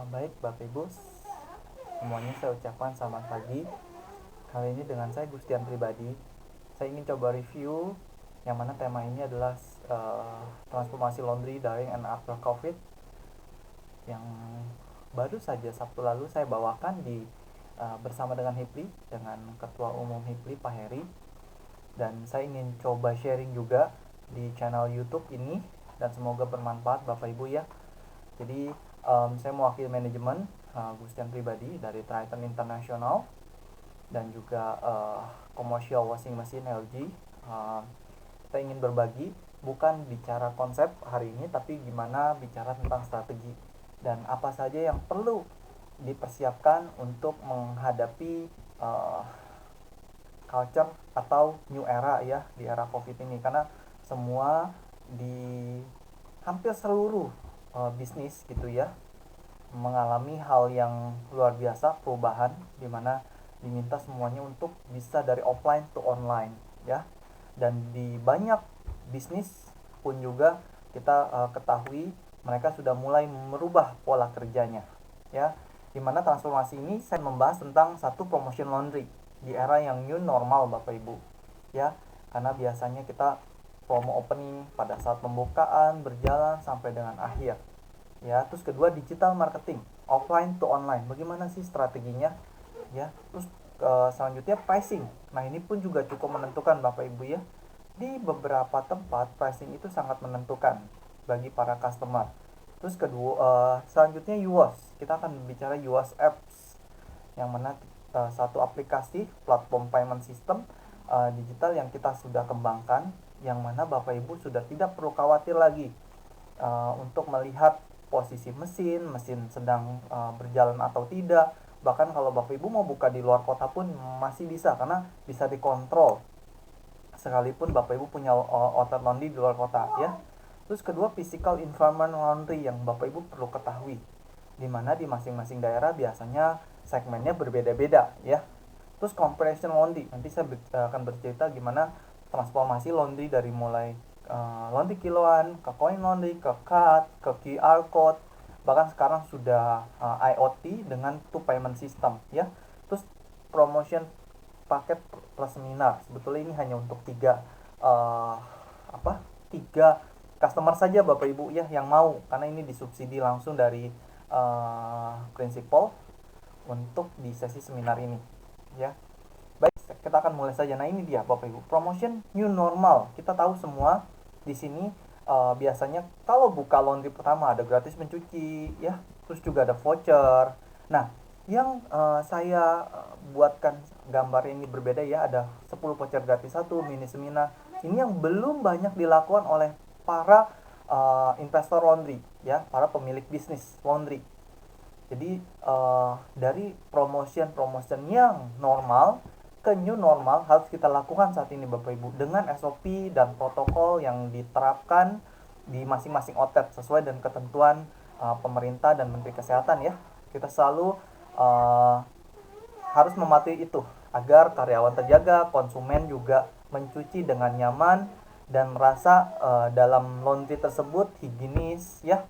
Baik Bapak Ibu, semuanya saya ucapkan selamat pagi. Kali ini dengan saya Gustian Pribadi. Saya ingin coba review yang mana tema ini adalah transformasi laundry during and after COVID yang baru saja Sabtu lalu saya bawakan bersama dengan HIPLI, dengan Ketua Umum HIPLI Pak Heri. Dan saya ingin coba sharing juga di channel YouTube ini dan semoga bermanfaat Bapak Ibu ya. Jadi saya mewakili manajemen Gustian Pribadi dari Triton International dan juga commercial washing machine LG. Kita ingin berbagi, bukan bicara konsep hari ini, tapi gimana bicara tentang strategi dan apa saja yang perlu dipersiapkan untuk menghadapi culture atau new era ya di era COVID ini, karena semua di hampir seluruh bisnis gitu ya mengalami hal yang luar biasa, perubahan di mana diminta semuanya untuk bisa dari offline to online ya. Dan di banyak bisnis pun juga kita ketahui mereka sudah mulai merubah pola kerjanya ya. Di mana transformasi ini saya membahas tentang satu promotion laundry di era yang new normal Bapak Ibu ya. Karena biasanya kita promo opening pada saat pembukaan berjalan sampai dengan akhir ya. Terus kedua, digital marketing offline to online, bagaimana sih strateginya ya. Terus selanjutnya pricing, nah ini pun juga cukup menentukan Bapak Ibu ya. Di beberapa tempat pricing itu sangat menentukan bagi para customer. Terus kedua, selanjutnya UWAS, kita akan bicara UWAS apps, yang mana satu aplikasi platform payment system digital yang kita sudah kembangkan, yang mana Bapak Ibu sudah tidak perlu khawatir lagi untuk melihat posisi mesin sedang berjalan atau tidak. Bahkan kalau Bapak Ibu mau buka di luar kota pun masih bisa, karena bisa dikontrol sekalipun Bapak Ibu punya outlet laundry di luar kota ya. Terus kedua, physical environment laundry yang Bapak Ibu perlu ketahui, dimana di masing-masing daerah biasanya segmennya berbeda-beda ya. Terus compression laundry, nanti saya akan bercerita gimana transformasi laundry dari mulai laundry kiloan ke coin laundry, ke card, ke QR code, bahkan sekarang sudah IoT dengan two payment system ya. Terus promotion paket plus seminar, sebetulnya ini hanya untuk uh, tiga customer saja Bapak Ibu ya yang mau, karena ini disubsidi langsung dari prinsipal untuk di sesi seminar ini ya. Baik, kita akan mulai saja. Nah, ini dia Bapak Ibu, promotion new normal. Kita tahu semua di sini biasanya kalau buka laundry pertama ada gratis mencuci ya, terus juga ada voucher. Nah, yang saya buatkan gambar ini berbeda ya, ada 10 voucher gratis, satu mini seminar. Ini yang belum banyak dilakukan oleh para investor laundry ya, para pemilik bisnis laundry. Jadi dari promotion yang normal ke new normal harus kita lakukan saat ini Bapak Ibu, dengan SOP dan protokol yang diterapkan di masing-masing outlet sesuai dengan ketentuan pemerintah dan Menteri Kesehatan ya. Kita selalu harus mematuhi itu agar karyawan terjaga, konsumen juga mencuci dengan nyaman dan merasa dalam laundry tersebut higienis ya,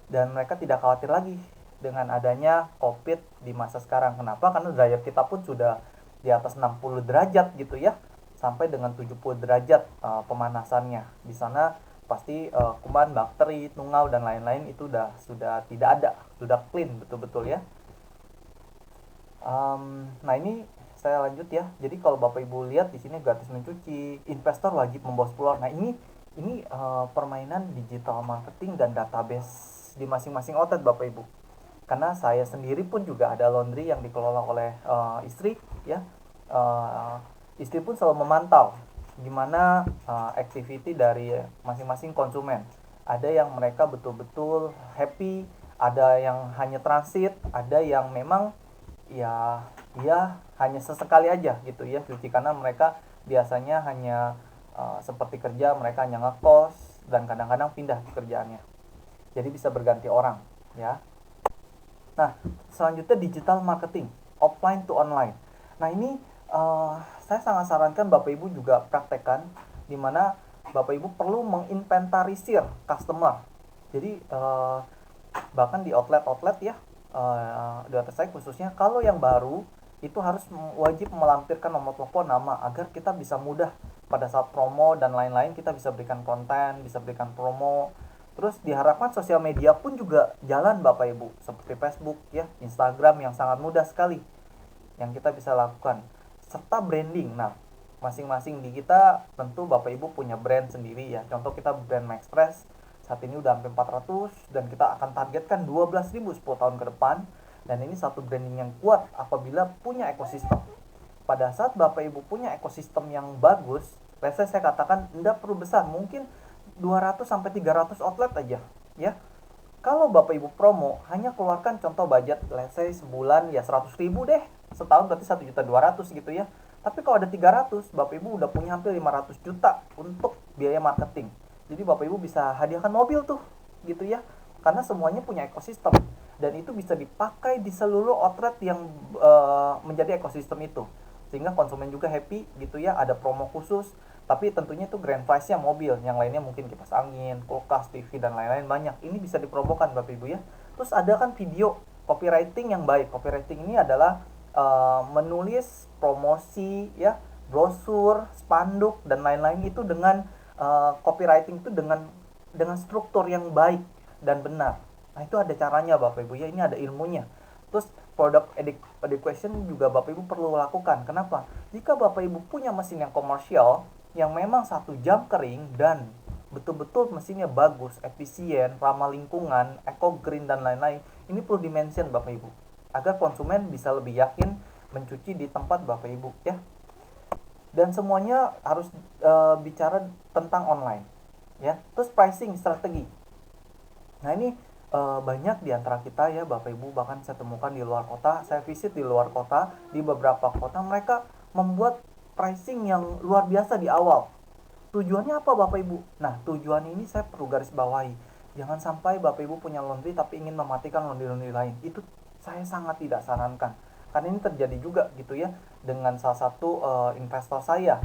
dan mereka tidak khawatir lagi dengan adanya COVID di masa sekarang. Kenapa? Karena derajat kita pun sudah di atas 60 derajat gitu ya, sampai dengan 70 derajat pemanasannya. Di sana pasti kuman, bakteri, tungau dan lain-lain itu sudah tidak ada, sudah clean betul-betul ya. Nah, ini saya lanjut ya. Jadi kalau Bapak Ibu lihat di sini gratis mencuci, investor wajib membawa keluar. Nah, ini permainan digital marketing dan database di masing-masing outlet Bapak Ibu. Karena saya sendiri pun juga ada laundry yang dikelola oleh istri ya. Istri pun selalu memantau gimana activity dari masing-masing konsumen. Ada yang mereka betul-betul happy, ada yang hanya transit, ada yang memang ya hanya sesekali aja gitu ya cuci, karena mereka biasanya hanya seperti kerja mereka hanya ngekos dan kadang-kadang pindah kerjaannya, jadi bisa berganti orang ya. Nah, selanjutnya digital marketing offline to online. Nah, ini saya sangat sarankan Bapak Ibu juga praktekkan, di mana Bapak Ibu perlu menginventarisir customer. Jadi bahkan di outlet-outlet ya, di website khususnya kalau yang baru itu harus wajib melampirkan nomor telepon, nama, agar kita bisa mudah pada saat promo dan lain-lain, kita bisa berikan konten, bisa berikan promo. Terus diharapkan sosial media pun juga jalan Bapak Ibu, seperti Facebook ya, Instagram yang sangat mudah sekali yang kita bisa lakukan, serta branding. Nah, masing-masing di kita tentu Bapak Ibu punya brand sendiri ya. Contoh kita brand Maxpress saat ini udah hampir 400 dan kita akan targetkan 12.000 10 tahun ke depan, dan ini satu branding yang kuat apabila punya ekosistem. Pada saat Bapak Ibu punya ekosistem yang bagus, saya katakan tidak perlu besar, mungkin 200 sampai 300 outlet aja ya. Kalau Bapak Ibu promo, hanya keluarkan contoh budget let's say sebulan ya 100.000 deh. Setahun berarti 1.200.000 gitu ya. Tapi kalau ada 300, Bapak Ibu udah punya hampir 500 juta untuk biaya marketing. Jadi Bapak Ibu bisa hadiahkan mobil tuh gitu ya. Karena semuanya punya ekosistem dan itu bisa dipakai di seluruh outlet yang menjadi ekosistem itu. Sehingga konsumen juga happy gitu ya, ada promo khusus. Tapi tentunya itu grand prize-nya mobil, yang lainnya mungkin kipas angin, kulkas, TV dan lain-lain banyak. Ini bisa dipromokan Bapak Ibu ya. Terus ada kan video copywriting yang baik. Copywriting ini adalah menulis promosi ya, brosur, spanduk dan lain-lain itu dengan copywriting itu dengan struktur yang baik dan benar. Nah, itu ada caranya Bapak Ibu ya, ini ada ilmunya. Terus product education juga Bapak Ibu perlu lakukan. Kenapa? Jika Bapak Ibu punya mesin yang komersial yang memang 1 jam kering dan betul-betul mesinnya bagus, efisien, ramah lingkungan, eco green dan lain-lain, ini perlu dimention Bapak Ibu agar konsumen bisa lebih yakin mencuci di tempat Bapak Ibu ya. Dan semuanya harus bicara tentang online ya. Terus pricing strategi. Nah, ini banyak di antara kita ya Bapak Ibu, bahkan saya temukan di luar kota, saya visit di luar kota, di beberapa kota mereka membuat pricing yang luar biasa di awal. Tujuannya apa Bapak Ibu? Nah, tujuan ini saya perlu garis bawahi. Jangan sampai Bapak Ibu punya laundry tapi ingin mematikan laundry-laundry lain. Itu saya sangat tidak sarankan. Karena ini terjadi juga gitu ya dengan salah satu investor saya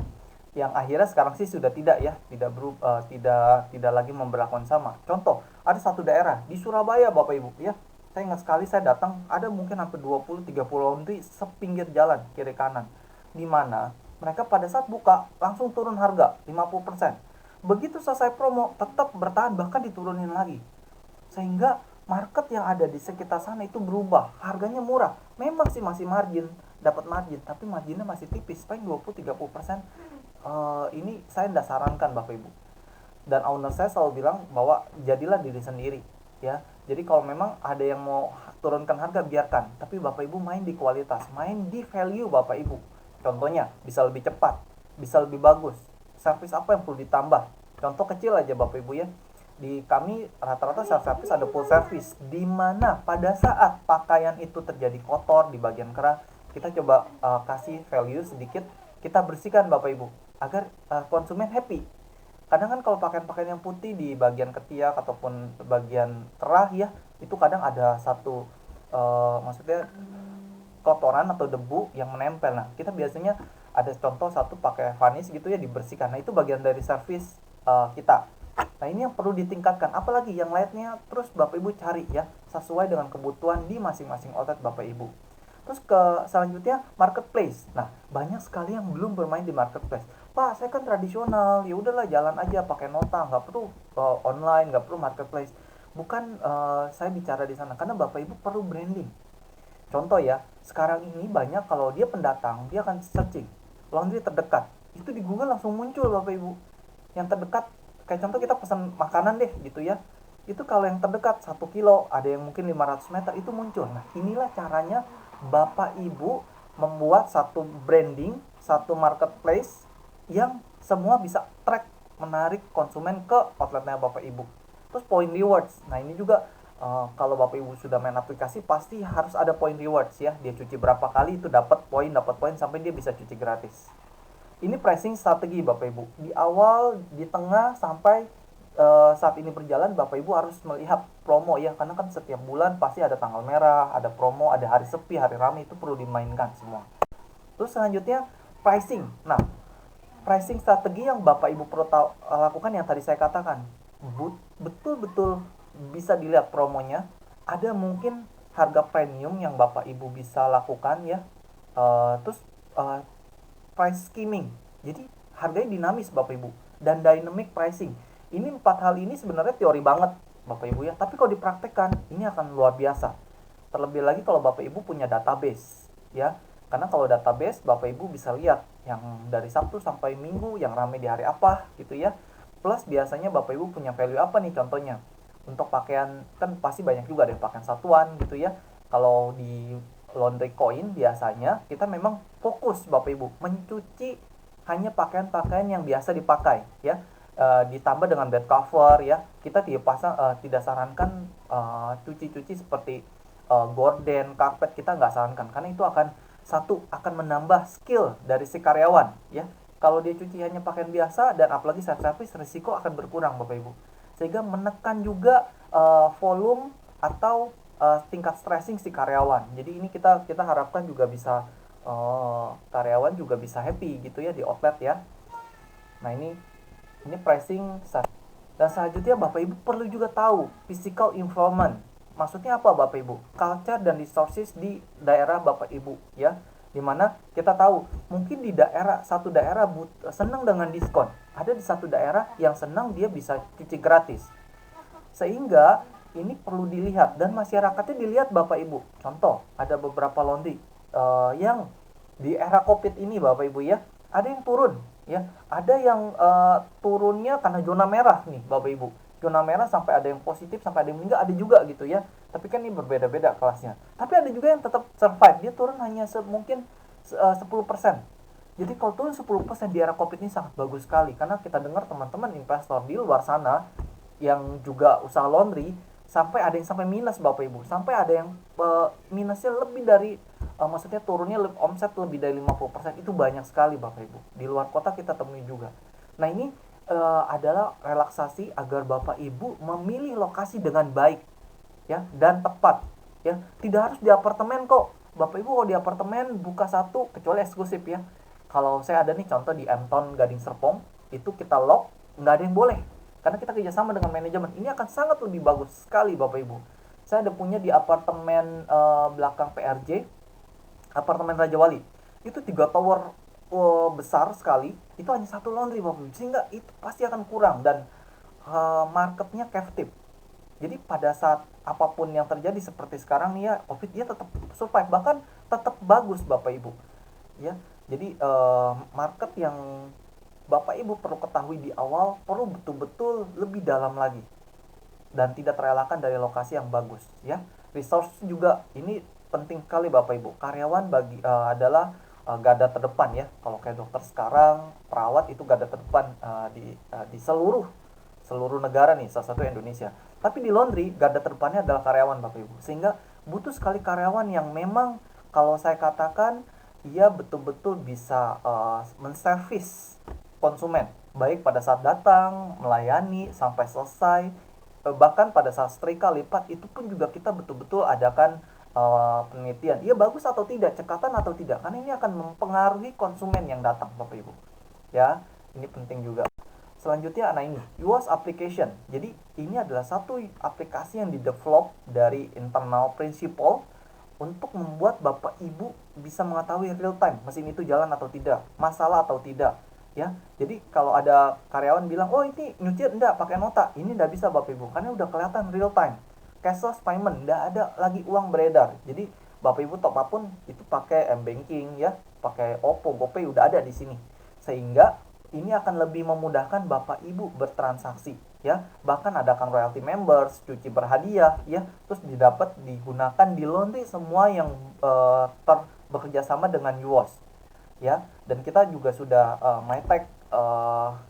yang akhirnya sekarang sih sudah tidak ya, tidak lagi memberlakukan sama. Contoh, ada satu daerah di Surabaya Bapak Ibu ya. Saya ingat sekali saya datang, ada mungkin hampir 20-30 laundry sepinggir jalan kiri kanan. Di mana mereka pada saat buka langsung turun harga 50%. Begitu selesai promo tetap bertahan, bahkan diturunin lagi. Sehingga market yang ada di sekitar sana itu berubah, harganya murah. Memang sih masih margin, dapat margin, tapi marginnya masih tipis, paling 20-30%. Ini saya tidak sarankan Bapak Ibu. Dan owner saya selalu bilang bahwa jadilah diri sendiri ya. Jadi kalau memang ada yang mau turunkan harga, biarkan, tapi Bapak Ibu main di kualitas, main di value Bapak Ibu. Contohnya bisa lebih cepat, bisa lebih bagus, servis apa yang perlu ditambah. Contoh kecil aja Bapak Ibu ya, di kami rata-rata self service ada full service, di mana pada saat pakaian itu terjadi kotor di bagian kerah, kita coba kasih value sedikit, kita bersihkan Bapak Ibu agar konsumen happy. Kadang kan kalau pakaian-pakaian yang putih di bagian ketiak ataupun bagian kerah ya, itu kadang ada satu maksudnya kotoran atau debu yang menempel. Nah, kita biasanya ada contoh satu pakai vanis gitu ya, dibersihkan. Nah, itu bagian dari servis kita. Nah, ini yang perlu ditingkatkan. Apalagi yang lainnya terus Bapak Ibu cari ya, sesuai dengan kebutuhan di masing-masing outlet Bapak Ibu. Terus ke selanjutnya marketplace. Nah, banyak sekali yang belum bermain di marketplace. Pak, saya kan tradisional, ya udahlah jalan aja pakai nota, nggak perlu online, nggak perlu marketplace. Bukan saya bicara di sana, karena Bapak Ibu perlu branding. Contoh ya, sekarang ini banyak kalau dia pendatang, dia akan searching laundry terdekat. Itu di Google langsung muncul Bapak Ibu. Yang terdekat, kayak contoh kita pesan makanan deh gitu ya. Itu kalau yang terdekat 1 kilo, ada yang mungkin 500 meter, itu muncul. Nah, inilah caranya Bapak Ibu membuat satu branding, satu marketplace yang semua bisa track, menarik konsumen ke outletnya Bapak Ibu. Terus point rewards. Nah, ini juga kalau Bapak Ibu sudah main aplikasi pasti harus ada point rewards ya. Dia cuci berapa kali itu dapat poin sampai dia bisa cuci gratis. Ini pricing strategi Bapak Ibu. Di awal, di tengah sampai saat ini berjalan, Bapak Ibu harus melihat promo ya, karena kan setiap bulan pasti ada tanggal merah, ada promo, ada hari sepi, hari ramai, itu perlu dimainkan semua. Terus selanjutnya pricing. Nah, pricing strategi yang Bapak Ibu perlu lakukan yang tadi saya katakan. Betul-betul bisa dilihat promonya. Ada mungkin harga premium yang Bapak Ibu bisa lakukan ya. Terus price skimming. Jadi harganya dinamis Bapak Ibu, dan dynamic pricing. Ini 4 hal ini sebenarnya teori banget Bapak Ibu ya, tapi kalau dipraktekkan ini akan luar biasa. Terlebih lagi kalau Bapak Ibu punya database ya. Karena kalau database Bapak Ibu bisa lihat yang dari Sabtu sampai Minggu yang rame di hari apa gitu ya. Plus biasanya Bapak Ibu punya value apa nih contohnya. Untuk pakaian kan pasti banyak juga ada pakaian satuan gitu ya. Kalau di laundry coin biasanya kita memang fokus Bapak Ibu mencuci hanya pakaian-pakaian yang biasa dipakai ya. Ditambah dengan bed cover ya, kita tidak sarankan cuci-cuci seperti gorden, karpet, kita nggak sarankan karena itu akan menambah skill dari si karyawan ya. Kalau dia cuci hanya pakaian biasa dan apalagi self service, risiko akan berkurang Bapak Ibu, sehingga menekan juga volume atau tingkat stressing si karyawan. Jadi ini kita harapkan juga bisa karyawan juga bisa happy gitu ya di outlet ya. Nah ini pricing. Dan selanjutnya Bapak Ibu perlu juga tahu physical environment. Maksudnya apa Bapak Ibu? Culture dan resources di daerah Bapak Ibu ya. Dimana kita tahu mungkin di satu daerah senang dengan diskon. Ada di satu daerah yang senang dia bisa cuci gratis. Sehingga ini perlu dilihat dan masyarakatnya dilihat Bapak Ibu. Contoh, ada beberapa laundry yang di era Covid ini Bapak Ibu ya, ada yang turun ya, ada yang turunnya karena zona merah nih Bapak Ibu. Zona merah sampai ada yang positif, sampai ada yang meninggal, ada juga gitu ya. Tapi kan ini berbeda-beda kelasnya. Tapi ada juga yang tetap survive, dia turun hanya mungkin 10%. Jadi kalau turun 10% di era Covid ini sangat bagus sekali, karena kita dengar teman-teman investor di luar sana yang juga usaha laundry sampai ada yang sampai minus Bapak Ibu, sampai ada yang minusnya lebih dari maksudnya turunnya omset lebih dari 50%. Itu banyak sekali Bapak Ibu. Di luar kota kita temui juga. Nah ini adalah relaksasi agar Bapak Ibu memilih lokasi dengan baik ya dan tepat ya. Tidak harus di apartemen kok Bapak Ibu. Kalau di apartemen buka satu, kecuali eksklusif ya. Kalau saya ada nih contoh di Anton Gading Serpong, itu kita lock, nggak ada yang boleh karena kita kerjasama dengan manajemen. Ini akan sangat lebih bagus sekali Bapak Ibu. Saya ada punya di apartemen belakang PRJ, apartemen Raja Wali. Itu 3 tower besar sekali, itu hanya satu laundry Bapak Ibu. Sehingga itu pasti akan kurang dan marketnya captive. Jadi pada saat apapun yang terjadi seperti sekarang nih ya, Covid, dia tetap survive, bahkan tetap bagus Bapak Ibu. Ya. Jadi market yang Bapak Ibu perlu ketahui di awal, perlu betul-betul lebih dalam lagi dan tidak terelakkan dari lokasi yang bagus ya. Resource juga ini penting sekali Bapak Ibu. Karyawan adalah garda terdepan ya. Kalau kayak dokter sekarang, perawat itu garda terdepan di seluruh negara nih, salah satu Indonesia. Tapi di laundry garda terdepannya adalah karyawan Bapak Ibu. Sehingga butuh sekali karyawan yang memang kalau saya katakan ia betul-betul bisa menservis konsumen, baik pada saat datang, melayani sampai selesai, bahkan pada saat setrika lipat itu pun juga kita betul-betul adakan penelitian, iya bagus atau tidak, cekatan atau tidak, karena ini akan mempengaruhi konsumen yang datang Bapak Ibu ya. Ini penting juga. Selanjutnya ini UOS application. Jadi ini adalah satu aplikasi yang didevelop dari internal principle untuk membuat Bapak Ibu bisa mengetahui real time mesin itu jalan atau tidak, masalah atau tidak ya. Jadi kalau ada karyawan bilang, oh ini nyuci enggak pakai nota, ini enggak bisa Bapak Ibu, karena udah kelihatan real time, cashless payment, enggak ada lagi uang beredar. Jadi Bapak Ibu top up pun itu pakai m-banking ya, pakai OVO, GoPay, udah ada di sini. Sehingga ini akan lebih memudahkan Bapak Ibu bertransaksi ya. Bahkan adakan royalty members, cuci berhadiah ya, terus digunakan di laundry semua yang bekerja sama dengan UOS ya. Dan kita juga sudah Mytech,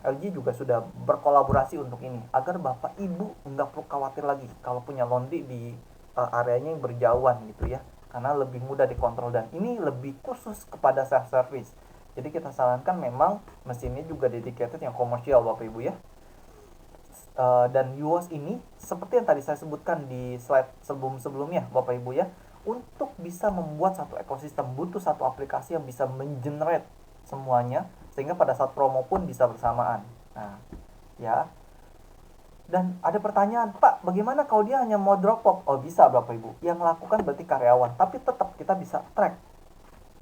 LG juga sudah berkolaborasi untuk ini agar Bapak Ibu nggak perlu khawatir lagi kalau punya laundry di areanya yang berjauhan gitu ya, karena lebih mudah dikontrol dan ini lebih khusus kepada self service. Jadi kita sarankan memang mesinnya juga dedicated yang komersial Bapak Ibu ya. Dan UOS ini seperti yang tadi saya sebutkan di slide sebelumnya Bapak Ibu ya, untuk bisa membuat satu ekosistem butuh satu aplikasi yang bisa mengenerate semuanya sehingga pada saat promo pun bisa bersamaan. Nah, ya. Dan ada pertanyaan, Pak, bagaimana kalau dia hanya mau drop off? Oh bisa Bapak Ibu. Yang melakukan berarti karyawan, tapi tetap kita bisa track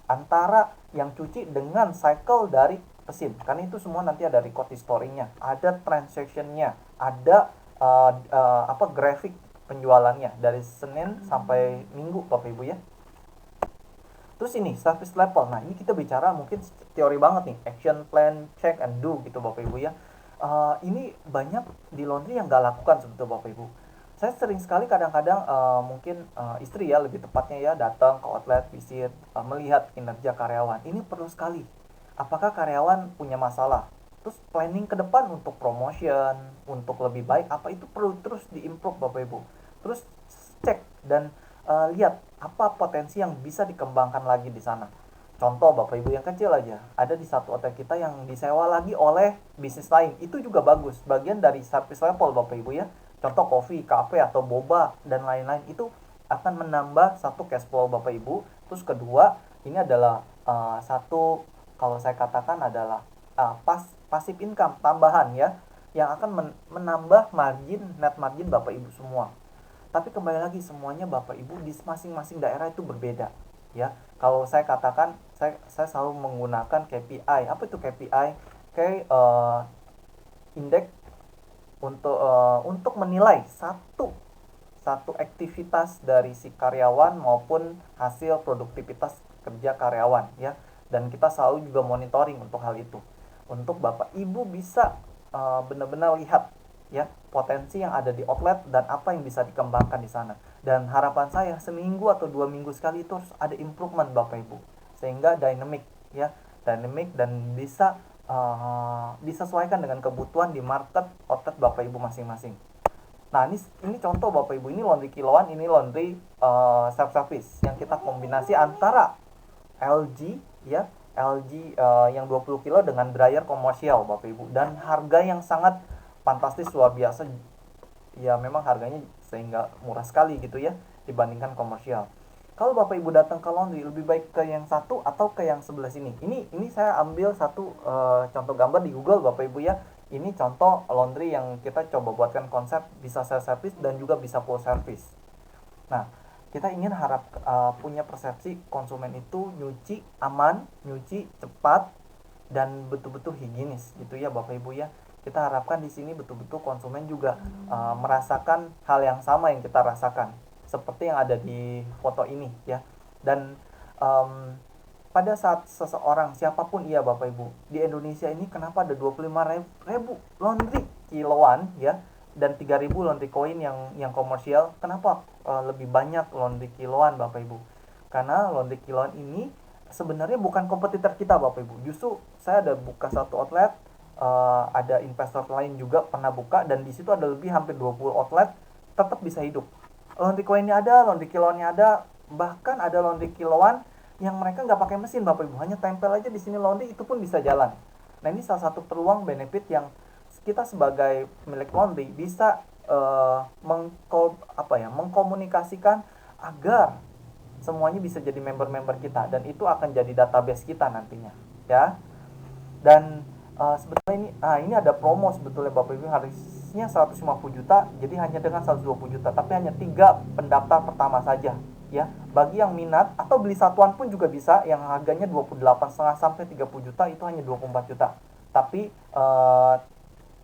antara yang cuci dengan cycle dari mesin. Karena itu semua nanti ada record historinya, ada transactionnya, ada grafik penjualannya dari Senin sampai Minggu Bapak Ibu ya. Terus ini service level. Nah, ini kita bicara mungkin teori banget nih, action plan, check and do gitu Bapak Ibu ya. Ini banyak di laundry yang nggak lakukan sebetulnya Bapak Ibu. Saya sering sekali kadang-kadang mungkin istri ya lebih tepatnya ya datang ke outlet visit, melihat kinerja karyawan. Ini perlu sekali. Apakah karyawan punya masalah? Terus planning ke depan untuk promotion, untuk lebih baik, apa itu perlu terus diimprove Bapak Ibu. Terus cek dan lihat apa potensi yang bisa dikembangkan lagi di sana. Contoh Bapak Ibu yang kecil aja, ada di satu hotel kita yang disewa lagi oleh bisnis lain. Itu juga bagus, bagian dari service level Bapak Ibu ya. Contoh coffee, cafe atau boba dan lain-lain itu akan menambah satu cash flow Bapak Ibu. Terus kedua, ini adalah satu kalau saya katakan adalah passive income tambahan ya yang akan menambah margin net margin Bapak Ibu semua. Tapi kembali lagi semuanya Bapak Ibu di masing-masing daerah itu berbeda ya. Kalau saya katakan saya selalu menggunakan KPI. Apa itu KPI? Kayak indeks untuk menilai satu aktivitas dari si karyawan maupun hasil produktivitas kerja karyawan ya. Dan kita selalu juga monitoring untuk hal itu. Untuk Bapak Ibu bisa benar-benar lihat ya potensi yang ada di outlet dan apa yang bisa dikembangkan di sana. Dan harapan saya seminggu atau 2 minggu sekali itu harus ada improvement Bapak Ibu sehingga dynamic ya, dynamic dan bisa disesuaikan dengan kebutuhan di market outlet Bapak Ibu masing-masing. Nah ini contoh Bapak Ibu, ini laundry kiloan, ini laundry self service yang kita kombinasi antara LG ya, LG yang 20 kilo dengan dryer komersial Bapak Ibu, dan harga yang sangat fantastis luar biasa ya, memang harganya sehingga murah sekali gitu ya dibandingkan komersial. Kalau Bapak Ibu datang ke laundry lebih baik ke yang satu atau ke yang sebelah sini. Ini saya ambil satu contoh gambar di Google Bapak Ibu ya. Ini contoh laundry yang kita coba buatkan konsep bisa self service dan juga bisa full service. Nah, kita ingin punya persepsi konsumen itu nyuci aman, nyuci cepat dan betul-betul higienis gitu ya Bapak Ibu ya. Kita harapkan di sini betul-betul konsumen juga merasakan hal yang sama yang kita rasakan seperti yang ada di foto ini ya. Dan um, pada saat seseorang siapapun iya Bapak Ibu di Indonesia ini kenapa ada 25.000 laundry kiloan ya dan 3.000 laundry coin yang komersial. Kenapa lebih banyak laundry kiloan Bapak Ibu? Karena laundry kiloan ini sebenarnya bukan kompetitor kita Bapak Ibu. Justru saya ada buka satu outlet, ada investor lain juga pernah buka dan di situ ada lebih hampir 20 outlet tetap bisa hidup. Laundry coinnya ada, laundry kiloannya ada, bahkan ada laundry kiloan yang mereka nggak pakai mesin Bapak Ibu, hanya tempel aja di sini laundry itu pun bisa jalan. Nah ini salah satu peluang benefit yang kita sebagai milik laundry bisa mengkomunikasikan agar semuanya bisa jadi member-member kita dan itu akan jadi database kita nantinya ya. Dan sebetulnya ini ada promo sebetulnya Bapak Ibu, harusnya 150 juta jadi hanya dengan 120 juta, tapi hanya 3 pendaftar pertama saja ya. Bagi yang minat atau beli satuan pun juga bisa, yang harganya 28,5 sampai 30 juta itu hanya 24 juta. Tapi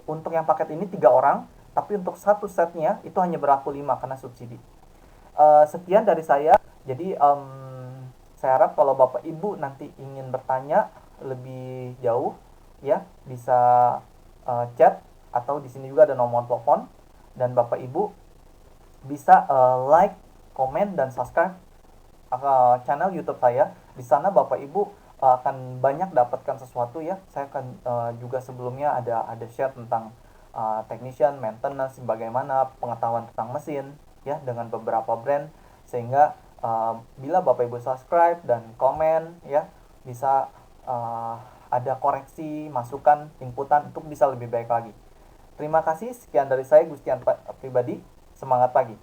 untuk yang paket ini 3 orang, tapi untuk satu setnya itu hanya berlaku 5 karena subsidi. Sekian dari saya. Jadi saya harap kalau Bapak Ibu nanti ingin bertanya lebih jauh ya bisa chat atau di sini juga ada nomor telepon dan Bapak Ibu bisa like, komen dan subscribe channel YouTube saya. Di sana Bapak Ibu akan banyak dapatkan sesuatu ya. Saya akan juga sebelumnya ada share tentang technician, maintenance, bagaimana pengetahuan tentang mesin ya dengan beberapa brand sehingga bila Bapak Ibu subscribe dan komen ya bisa ada koreksi, masukan, inputan untuk bisa lebih baik lagi. Terima kasih, sekian dari saya Gustian pribadi. Semangat pagi.